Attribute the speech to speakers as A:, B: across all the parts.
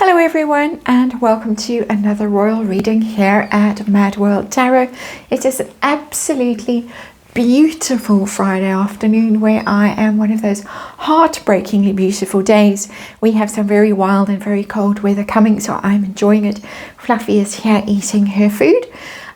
A: Hello everyone, and welcome to another royal reading here at MadWorldTarot. It is an absolutely beautiful Friday afternoon where I am one of those heartbreakingly beautiful days. We have some very wild and very cold weather coming, so I'm enjoying it. Fluffy is here eating her food.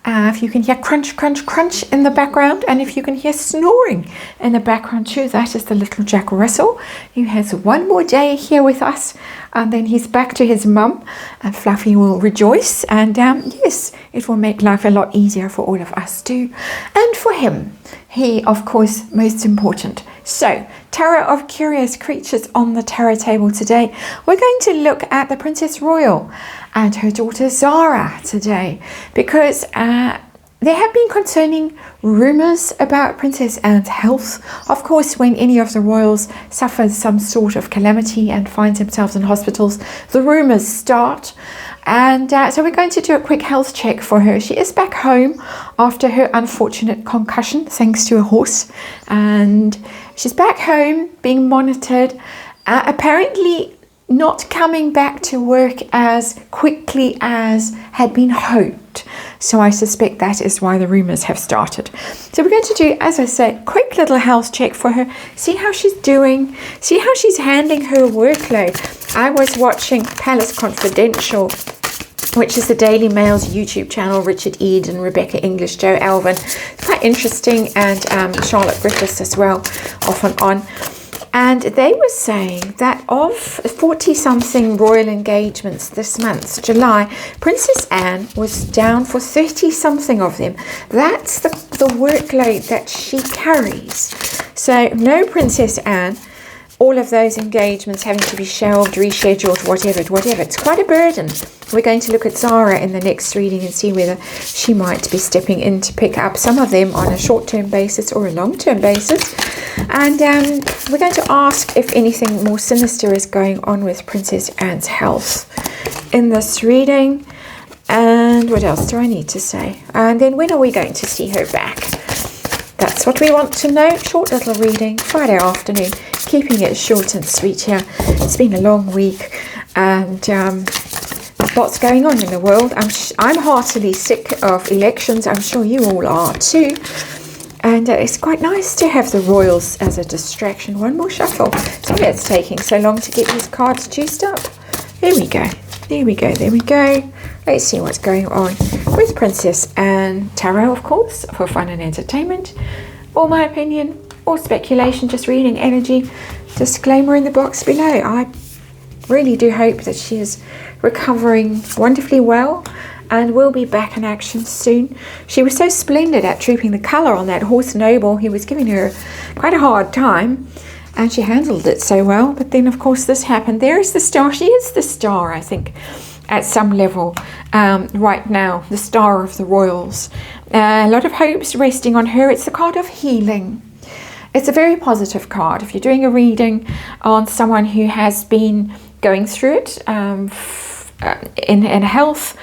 A: If you can hear crunch, crunch, crunch in the background, and if you can hear snoring in the background too, that is the little Jack Russell, who has one more day here with us, and then he's back to his mum, and Fluffy will rejoice, and yes, it will make life a lot easier for all of us too, and for him. He, of course, most important. So, Tarot of Curious Creatures on the tarot table today. We're going to look at the Princess Royal and her daughter Zara today, because there have been concerning rumours about Princess Anne's health. Of course, when any of the royals suffers some sort of calamity and finds themselves in hospitals, the rumours start. And so we're going to do a quick health check for her. She is back home after her unfortunate concussion, thanks to a horse. And she's back home being monitored, apparently not coming back to work as quickly as had been hoped. So I suspect that is why the rumours have started. So we're going to do, as I said, quick little health check for her, see how she's doing, see how she's handling her workload. I was watching Palace Confidential, which is the Daily Mail's YouTube channel, Richard Eden, Rebecca English, Joe Alvin. It's quite interesting, and Charlotte Griffiths as well, off and on. And they were saying that of 40-something royal engagements this month, July, Princess Anne was down for 30-something of them. That's the workload that she carries. So no Princess Anne, all of those engagements having to be shelved, rescheduled, whatever. It's quite a burden. We're going to look at Zara in the next reading and see whether she might be stepping in to pick up some of them on a short-term basis or a long-term basis. And we're going to ask if anything more sinister is going on with Princess Anne's health in this reading. And what else do I need to say? And then when are we going to see her back? That's what we want to know. Short little reading, Friday afternoon, keeping it short and sweet here. It's been a long week, and lots going on in the world. I'm heartily sick of elections. I'm sure you all are too. And it's quite nice to have the royals as a distraction. One more shuffle. Sorry it's taking so long to get these cards juiced up. There we go. Let's see what's going on with Princess Anne. Tarot, of course, for fun and entertainment. Or my opinion, or speculation, just reading energy. Disclaimer in the box below. I really do hope that she is recovering wonderfully well and will be back in action soon. She was so splendid at trooping the colour on that horse Noble. He was giving her quite a hard time, and she handled it so well. But then, of course, this happened. There is the star. She is the star, I think, at some level right now, the star of the royals. A lot of hopes resting on her. It's the card of healing. It's a very positive card. If you're doing a reading on someone who has been going through it in a health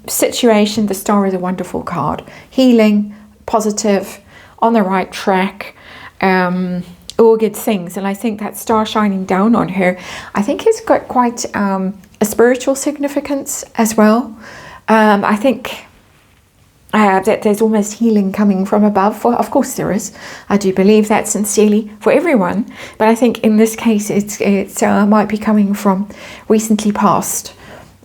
A: situation, the star is a wonderful card. Healing, positive, on the right track, all good things. And I think that star shining down on her, I think it's got quite a spiritual significance as well. I think that there's almost healing coming from above. Of course there is. I do believe that sincerely for everyone. But I think in this case it might be coming from recently passed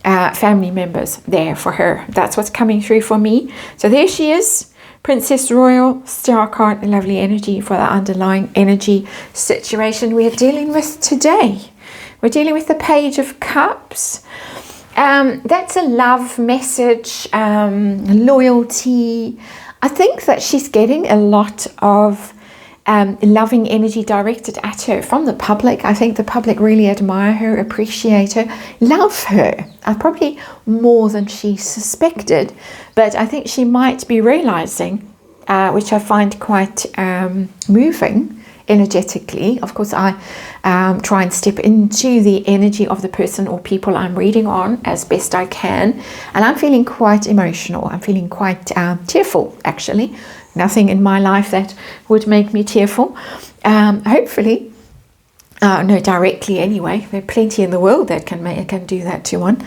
A: family members there for her. That's what's coming through for me. So there she is. Princess Royal, star card, lovely energy for the underlying energy situation we're dealing with today. We're dealing with the Page of Cups. That's a love message, loyalty. I think that she's getting a lot of loving energy directed at her from the public. I think the public really admire her, appreciate her, love her, probably more than she suspected. But I think she might be realizing, which I find quite moving energetically. Of course, I try and step into the energy of the person or people I'm reading on as best I can. And I'm feeling quite emotional. I'm feeling quite tearful, actually. Nothing in my life that would make me tearful. Hopefully, No, directly anyway. There are plenty in the world that can do that to one.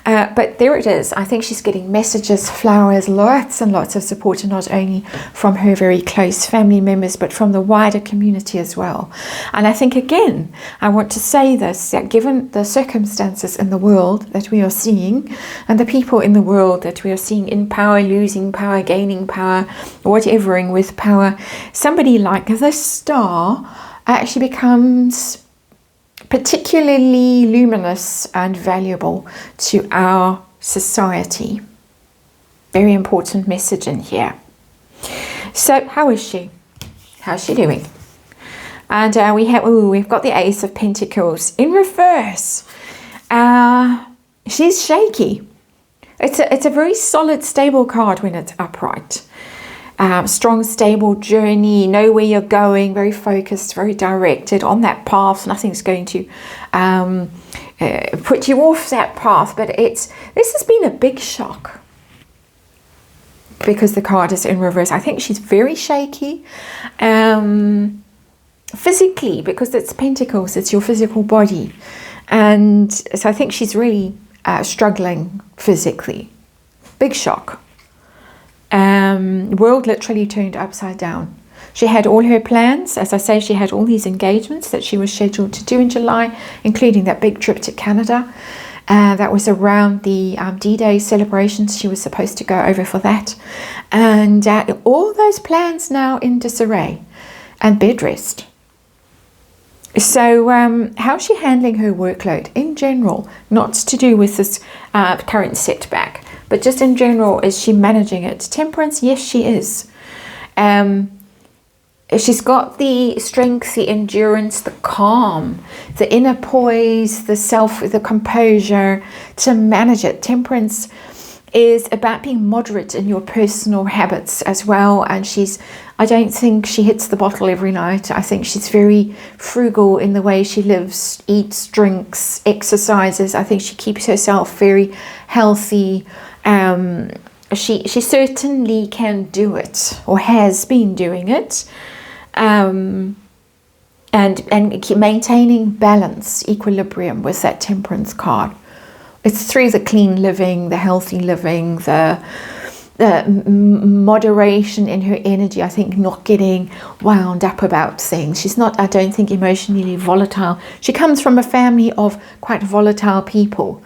A: But there it is. I think she's getting messages, flowers, lots and lots of support, and not only from her very close family members, but from the wider community as well. And I think, again, I want to say this, that given the circumstances in the world that we are seeing, and the people in the world that we are seeing in power, losing power, gaining power, whatevering with power, somebody like this star actually becomes particularly luminous and valuable to our society. Very important message in here. So how is she? How's she doing? And we've got the Ace of Pentacles in reverse. She's shaky. It's a very solid, stable card when it's upright. Strong, stable journey, know where you're going, very focused, very directed on that path. Nothing's going to put you off that path, but this has been a big shock because the card is in reverse. I think she's very shaky physically, because it's Pentacles, it's your physical body, and so I think she's really struggling physically. Big shock. World literally turned upside down. She had all her plans. As I say, she had all these engagements that she was scheduled to do in July, including that big trip to Canada. That was around the D-Day celebrations. She was supposed to go over for that. And all those plans now in disarray and bed rest. So how's she handling her workload in general? Not to do with this current setback, but just in general, is she managing it? Temperance, yes, she is. She's got the strength, the endurance, the calm, the inner poise, the composure to manage it. Temperance is about being moderate in your personal habits as well. And I don't think she hits the bottle every night. I think she's very frugal in the way she lives, eats, drinks, exercises. I think she keeps herself very healthy. She certainly can do it, or has been doing it, and keep maintaining balance, equilibrium with that Temperance card. It's through the clean living, the healthy living, the moderation in her energy. I think not getting wound up about things. She's not, I don't think, emotionally volatile. She comes from a family of quite volatile people.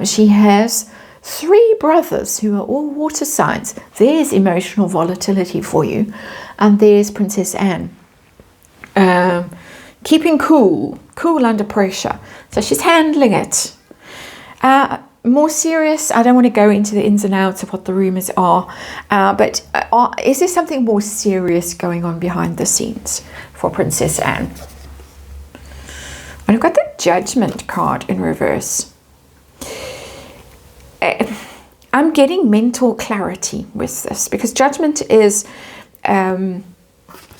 A: She has 3 brothers who are all water signs. There's emotional volatility for you. And there's Princess Anne. Keeping cool under pressure. So she's handling it. More serious, I don't want to go into the ins and outs of what the rumors are, but is there something more serious going on behind the scenes for Princess Anne? And I've got the Judgment card in reverse. I'm getting mental clarity with this, because Judgment is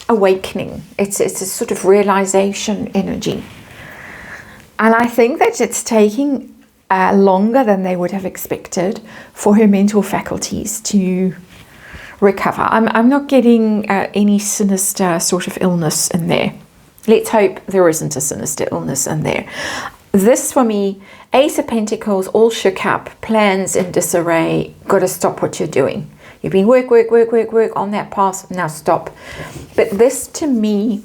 A: awakening. It's a sort of realization energy. And I think that it's taking longer than they would have expected for her mental faculties to recover. I'm not getting any sinister sort of illness in there. Let's hope there isn't a sinister illness in there. This, for me, Ace of Pentacles, all shook up, plans in disarray. Got to stop what you're doing. You've been work on that path, now stop. But this, to me,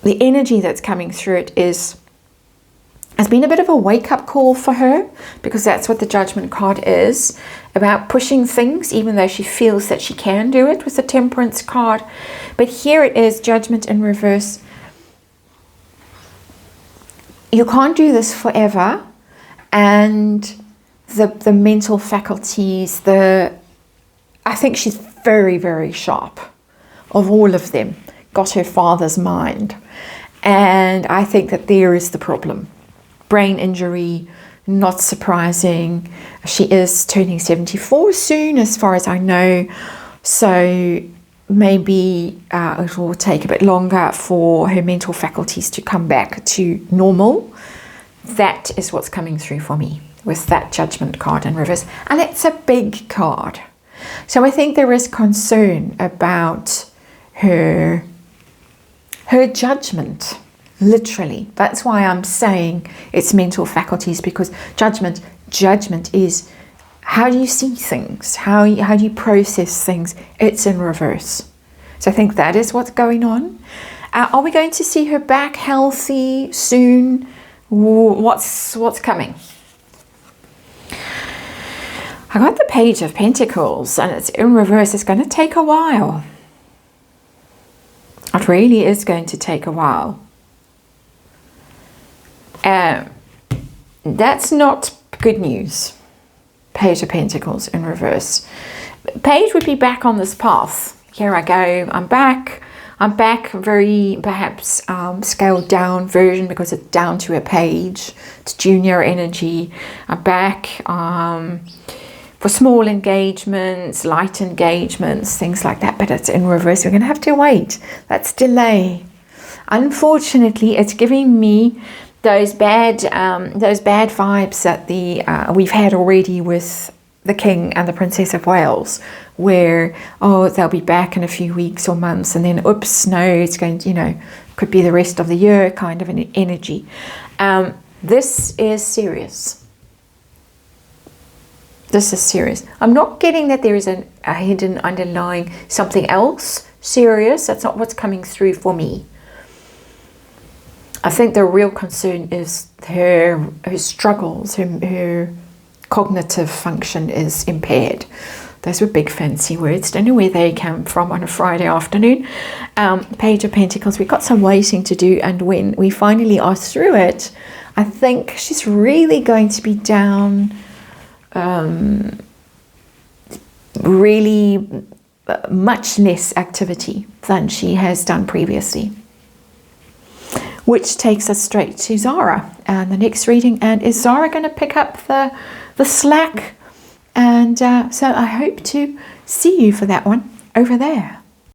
A: the energy that's coming through it has been a bit of a wake-up call for her, because that's what the Judgment card is, about pushing things, even though she feels that she can do it with the Temperance card. But here it is, Judgment in reverse. You can't do this forever, and the mental faculties, I think she's very, very sharp. Of all of them, got her father's mind, and I think that there is the problem. Brain injury, not surprising. She is turning 74 soon, as far as I know, so maybe it will take a bit longer for her mental faculties to come back to normal. That is what's coming through for me with that Judgment card in reverse. And it's a big card. So I think there is concern about her her judgment, literally. That's why I'm saying it's mental faculties, because judgment is how do you see things, how do you process things. It's in reverse. So I think that is what's going on. Are we going to see her back healthy soon? What's coming? I got the Page of Pentacles and it's in reverse. It's going to take a while. It really is going to take a while. That's not good news. Page of Pentacles in reverse. Page would be back on this path. Here I go. I'm back. Very perhaps scaled down version, because it's down to a page. It's junior energy. I'm back for small engagements, light engagements, things like that. But it's in reverse. We're going to have to wait. That's delay. Unfortunately, it's giving me those bad vibes that we've had already with the King and the Princess of Wales, where they'll be back in a few weeks or months, and then oops, no, it's going to, could be the rest of the year kind of an energy. This is serious. This is serious. I'm not getting that there is a hidden underlying something else serious. That's not what's coming through for me. I think the real concern is her struggles, her cognitive function is impaired. Those were big fancy words. Don't know where they came from on a Friday afternoon. Page of Pentacles. We've got some waiting to do, and when we finally are through it, I think she's really going to be down. Really much less activity than she has done previously. Which takes us straight to Zara and the next reading. And is Zara going to pick up the slack? And so I hope to see you for that one over there.